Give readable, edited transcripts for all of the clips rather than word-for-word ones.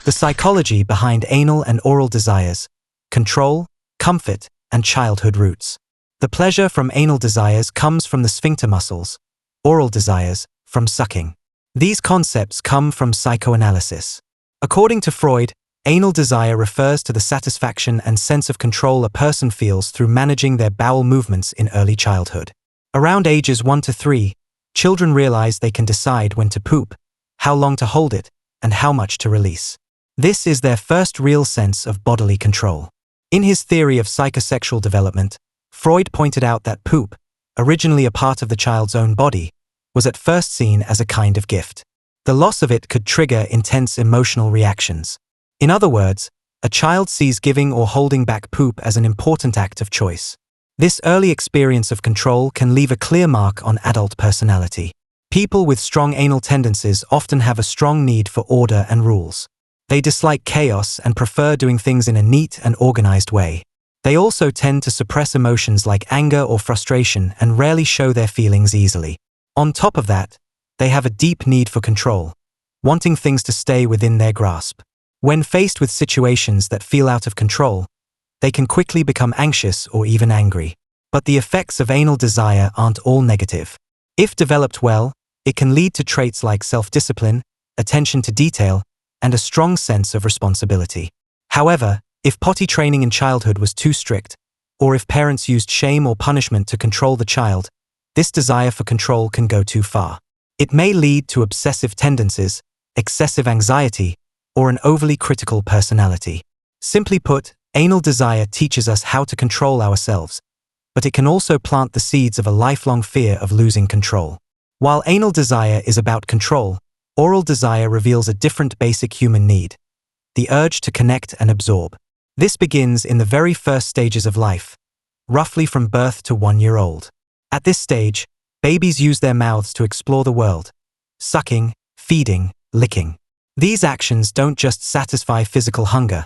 The psychology behind anal and oral desires, control, comfort, and childhood roots. The pleasure from anal desires comes from the sphincter muscles, oral desires, from sucking. These concepts come from psychoanalysis. According to Freud, anal desire refers to the satisfaction and sense of control a person feels through managing their bowel movements in early childhood. Around ages 1 to 3, children realize they can decide when to poop, how long to hold it, and how much to release. This is their first real sense of bodily control. In his theory of psychosexual development, Freud pointed out that poop, originally a part of the child's own body, was at first seen as a kind of gift. The loss of it could trigger intense emotional reactions. In other words, a child sees giving or holding back poop as an important act of choice. This early experience of control can leave a clear mark on adult personality. People with strong anal tendencies often have a strong need for order and rules. They dislike chaos and prefer doing things in a neat and organized way. They also tend to suppress emotions like anger or frustration and rarely show their feelings easily. On top of that, they have a deep need for control, wanting things to stay within their grasp. When faced with situations that feel out of control, they can quickly become anxious or even angry. But the effects of anal desire aren't all negative. If developed well, it can lead to traits like self-discipline, attention to detail, and a strong sense of responsibility. However, if potty training in childhood was too strict, or if parents used shame or punishment to control the child, this desire for control can go too far. It may lead to obsessive tendencies, excessive anxiety, or an overly critical personality. Simply put, anal desire teaches us how to control ourselves, but it can also plant the seeds of a lifelong fear of losing control. While anal desire is about control, oral desire reveals a different basic human need: the urge to connect and absorb. This begins in the very first stages of life, roughly from birth to 1 year old. At this stage, babies use their mouths to explore the world, sucking, feeding, licking. These actions don't just satisfy physical hunger.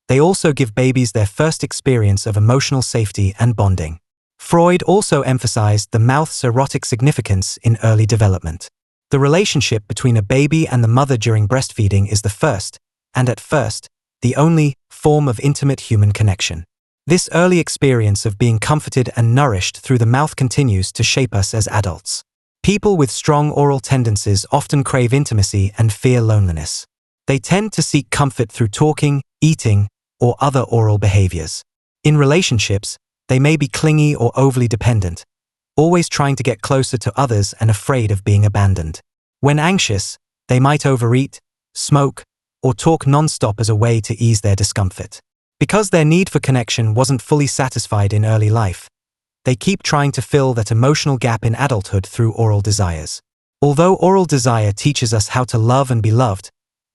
They also give babies their first experience of emotional safety and bonding. Freud also emphasized the mouth's erotic significance in early development. The relationship between a baby and the mother during breastfeeding is the first, and at first, the only, form of intimate human connection. This early experience of being comforted and nourished through the mouth continues to shape us as adults. People with strong oral tendencies often crave intimacy and fear loneliness. They tend to seek comfort through talking, eating, or other oral behaviors. In relationships, they may be clingy or overly dependent, always trying to get closer to others and afraid of being abandoned. When anxious, they might overeat, smoke, or talk non-stop as a way to ease their discomfort. Because their need for connection wasn't fully satisfied in early life, they keep trying to fill that emotional gap in adulthood through oral desires. Although oral desire teaches us how to love and be loved,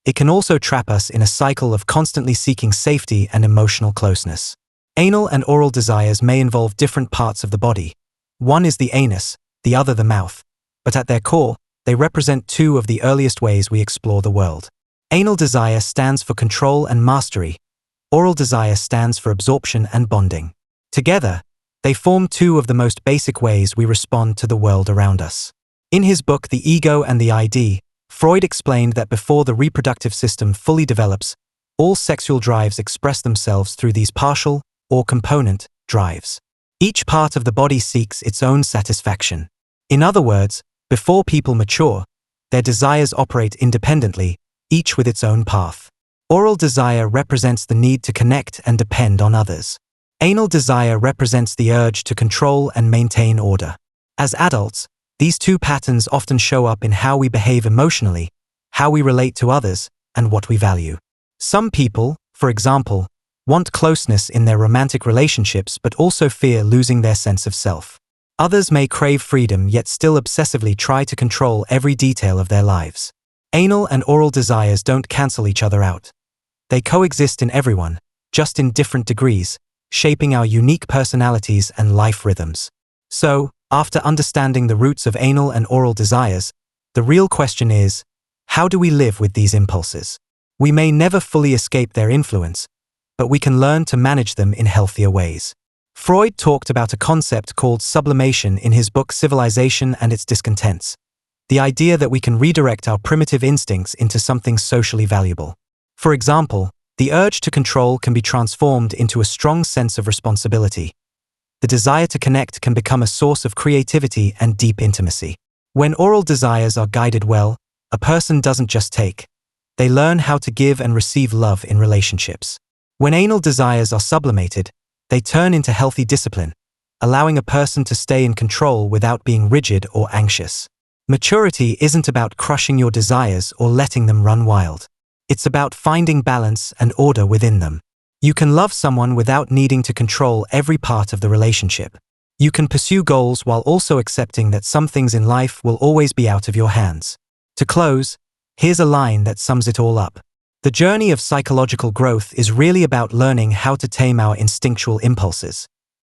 it can also trap us in a cycle of constantly seeking safety and emotional closeness. Anal and oral desires may involve different parts of the body. One is the anus, the other the mouth, but at their core, they represent two of the earliest ways we explore the world. Anal desire stands for control and mastery. Oral desire stands for absorption and bonding. Together, they form two of the most basic ways we respond to the world around us. In his book The Ego and the ID, Freud explained that before the reproductive system fully develops, all sexual drives express themselves through these partial, or component, drives. Each part of the body seeks its own satisfaction. In other words, before people mature, their desires operate independently, each with its own path. Oral desire represents the need to connect and depend on others. Anal desire represents the urge to control and maintain order. As adults, these two patterns often show up in how we behave emotionally, how we relate to others, and what we value. Some people, for example, want closeness in their romantic relationships but also fear losing their sense of self. Others may crave freedom yet still obsessively try to control every detail of their lives. Anal and oral desires don't cancel each other out. They coexist in everyone, just in different degrees, shaping our unique personalities and life rhythms. So, after understanding the roots of anal and oral desires, the real question is, how do we live with these impulses? We may never fully escape their influence, but we can learn to manage them in healthier ways. Freud talked about a concept called sublimation in his book Civilization and Its Discontents, the idea that we can redirect our primitive instincts into something socially valuable. For example, the urge to control can be transformed into a strong sense of responsibility. The desire to connect can become a source of creativity and deep intimacy. When oral desires are guided well, a person doesn't just take. They learn how to give and receive love in relationships. When anal desires are sublimated, they turn into healthy discipline, allowing a person to stay in control without being rigid or anxious. Maturity isn't about crushing your desires or letting them run wild. It's about finding balance and order within them. You can love someone without needing to control every part of the relationship. You can pursue goals while also accepting that some things in life will always be out of your hands. To close, here's a line that sums it all up. The journey of psychological growth is really about learning how to tame our instinctual impulses.